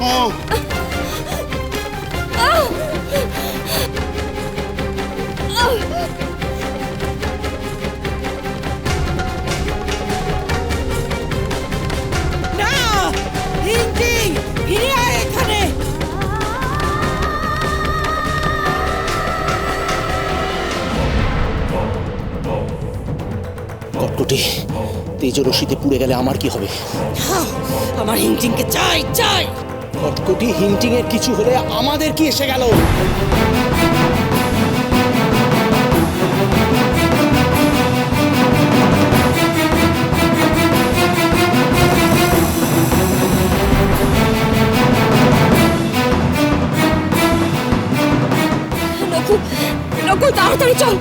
এসো। না, হিংটিং, ফিরে আয় এখানে। কটকটি, তেজরশ্মিতে পুড়ে গেলে আমার কি হবে? আমার হিংটিংকে চাই চাই। কটকটি, হিংটিং এর কিছু হলে আমাদের কি এসে গেল? নকুল, নকুল তাড়াতাড়ি চল,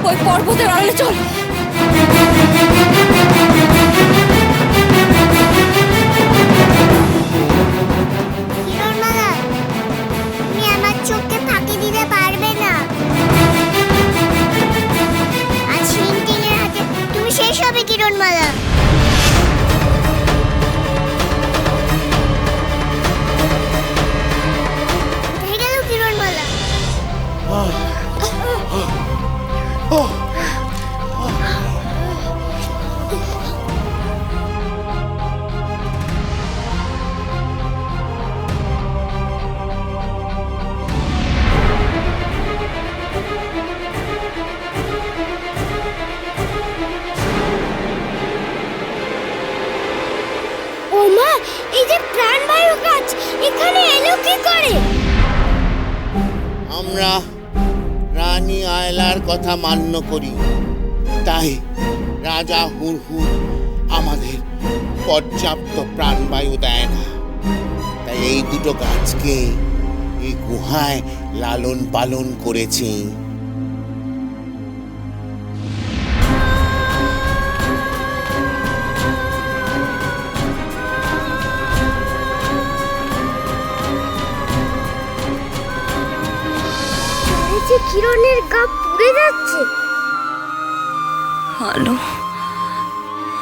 ওই পর্বতের আড়ালে চল। কিরণমালা, তুমি আমার চোখকে ফাঁকি দিতে পারবে না। আজ হিংটিং এর হাতে তুমি শেষ হবে কিরণমালা। কোথায় গেল কিরণমালা? ও মা, এই যে প্রাণবায়ু গাছ এখানে এলো কি করে? আমরা রানী আয়লার কথা মান্য করি, তাই রাজা হুরহুর আমাদের পর্যাপ্ত প্রাণবায়ু দেয় না। তাই এই দুটো গাছকে এই গুহায় লালন পালন করেছি। এই যে কিরণের গা পুড়ে যাচ্ছে। আলো,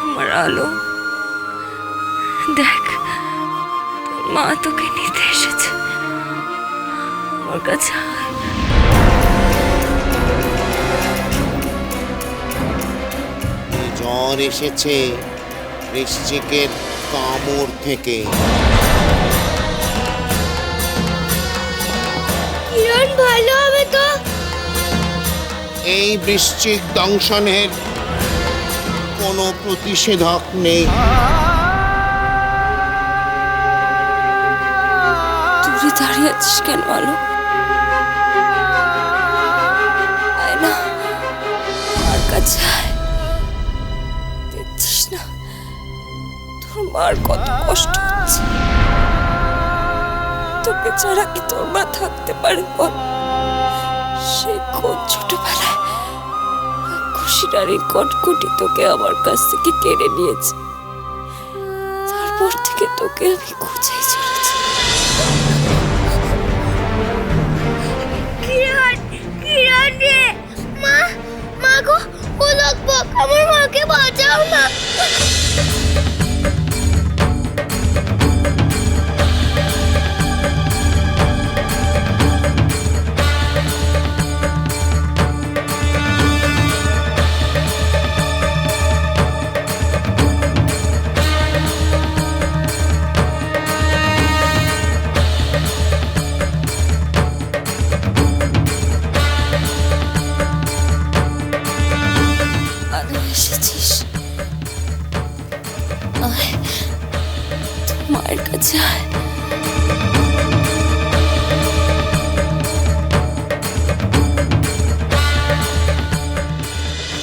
আমার আলো, দেখ তোর মা তোকে নিতে এসেছে। আমার কাছে আয়। এই জ্বর এসেছে বৃশ্চিকের কামড় থেকে। কিরণ ভালো হবে তো? এই বৃশ্চিক দংশনের কোনো প্রতিষেধক নেই। দূরে দাঁড়িয়ে আছিস কেন আলো? আয় না, আমার কাছে আয়। দেখছিস না তোর মার কত কষ্ট হচ্ছে? তোকে ছাড়া কি তোর মা থাকতে পারে বল? সেই কোন ছোটবেলায় খুশিরানির কটকটি তোকে আমার কাছ থেকে কেড়ে নিয়েছে। তারপর থেকে তোকে আমি খুঁজেই চলেছি। কিরণ, কিরণ রে, মা, মা গো, ও লোকবক, আমার মাকে বাঁচাও না। আলো, এসেছিস? আয়, তোর মায়ের কাছে আয়।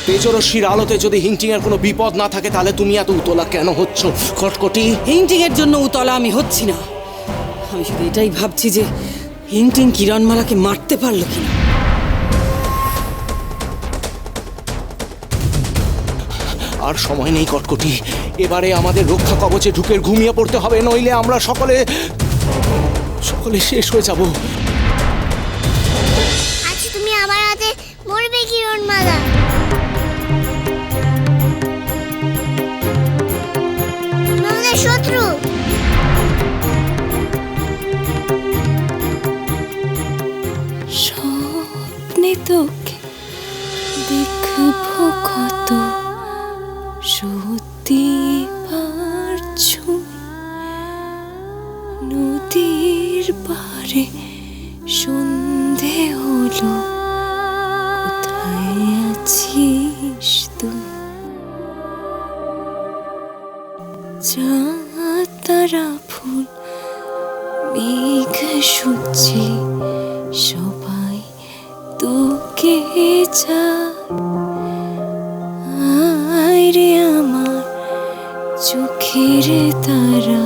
তেজরশ্মির আলোতে যদি হিংটিং এর কোনো বিপদ না থাকে তাহলে তুমি এত উতলা কেন হচ্ছ কটকটি? হিংটিং এর জন্য উতলা আমি হচ্ছি না। আমি শুধু এটাই ভাবছি যে হিংটিং কিরণমালাকে মারতে পারলো কিনা। আর সময় নেই কটকটি, এবারে আমাদের রক্ষা কবচে ঢুকে ঘুমিয়ে পড়তে হবে, নইলে আমরা সকলে শেষ হয়ে যাব। আজ তুমি আমার হাতে মরবে কিরণমালা। তুমি আমাদের শত্রু। তোকে দেখবো কত সত্যি পারছো নদীর পারে সন্ধে হলো কোথায় আছিস তুই চাঁদ তারা ফুল মেঘ সূর্যে সবাই তোকে চায় রে আমার চোখের তারা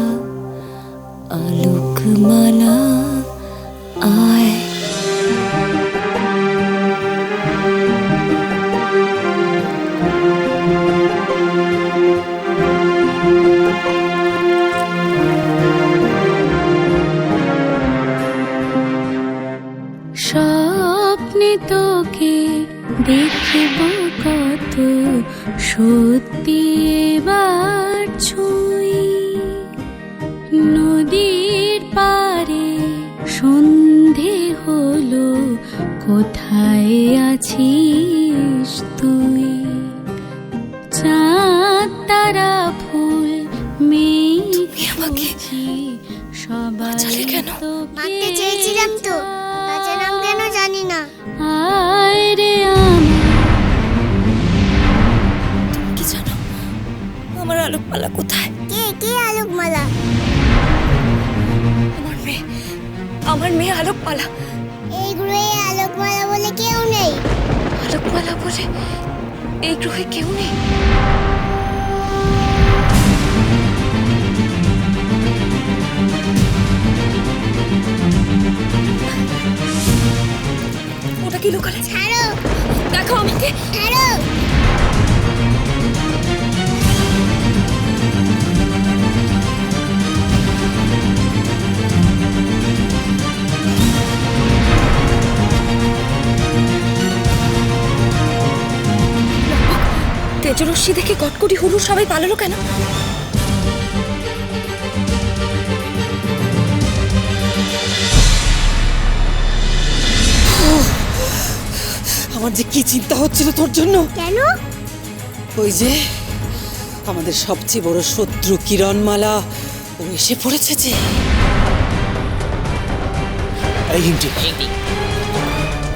আলোকমালা আয় স্বপ্নে তোকে দেখব কত সত্যি এবার ছুঁই নদীর পারে সন্ধে হলো কোথায় আছিস তুই চাঁদ তারা ফুল মেঘ আমাকে সবাই কেন মারতে চেয়েছিলাম তো, বাঁচালাম কেন জানি না। আয় রে তুমি কি জানো আমার আলোকমালা কোথায়? কে আলোকমালা? আমার মেয়ে আলোকমালা। এই গ্রহে আলোকমালা বলে কেউ নেই। আলোকমালা বলে এই গ্রহে কেউ নেই? ওটা কি লুকালে? ছাড়ো, দেখো আমাকে। ছাড়ো। তেজরশ্মি দেখে কটকটি হুরু সবাই পালালো কেন? আমার যে কি চিন্তা হচ্ছিল তোর জন্য। কেন? ওই যে আমাদের সবচেয়ে বড় শত্রু কিরণমালা ও এসে পড়েছে যে। এই হিমটি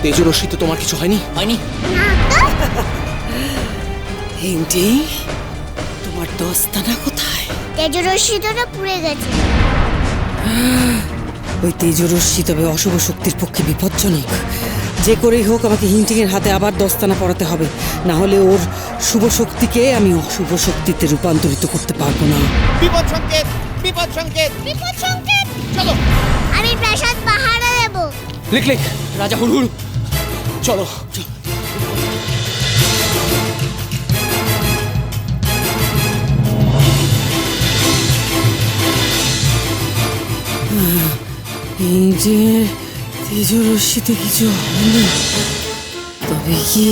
তেজরশ্মি তো তোমার কিছু হয়নি? হয়নি। হিংটি, তোমার দস্তানা কোথায়? তেজরশ্মিটা পুড়ে গেছে। ওই তেজরশ্মি তবে অশুভ শক্তির পক্ষে বিপজ্জনক। যে করেই হোক আমাকে হিংটিংয়ের হাতে আবার দস্তানা পড়াতে হবে, না হলে ওর শুভ শক্তিকে আমি অশুভ শক্তিতে রূপান্তরিত করতে পারবো না। বিপদ সংকেত, বিপদ সংকেত, বিপদ সংকেত। চলো। আমি প্রাসাদ পাহারা দেব। লিখ লিখ রাজা হুড়হুড় চলো। হিংটিংয়ের তেজরশ্মিতে কিছু হয়নি, তবে কি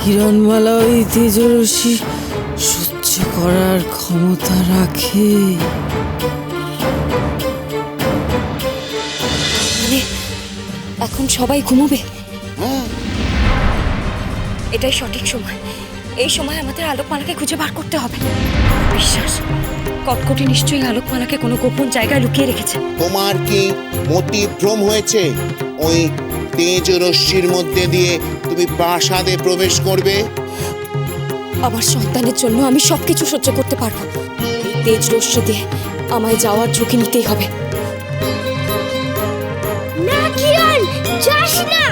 কিরণমালা ওই তেজরশ্মি সহ্য করার ক্ষমতা রাখে? এখন সবাই ঘুমোবে? এটাই সঠিক সময়। এই সময় আমাদের আলোকমালাকে খুঁজে বার করতে হবে। বিশ্বাস কটকটি নিশ্চয়ই আলোকমালাকে কোনো গোপন জায়গায় লুকিয়ে রেখেছে। তোমার কি মতিভ্রম হয়েছে? ওই তেজ রশ্মির মধ্যে দিয়ে তুমি প্রাসাদে প্রবেশ করবে? আমার সন্তানের জন্য আমি সবকিছু সহ্য করতে পারবো। এই তেজ রশ্মি দিয়ে আমায় যাওয়ার ঝুঁকি নিতেই হবে। না কিরণ, যাস না।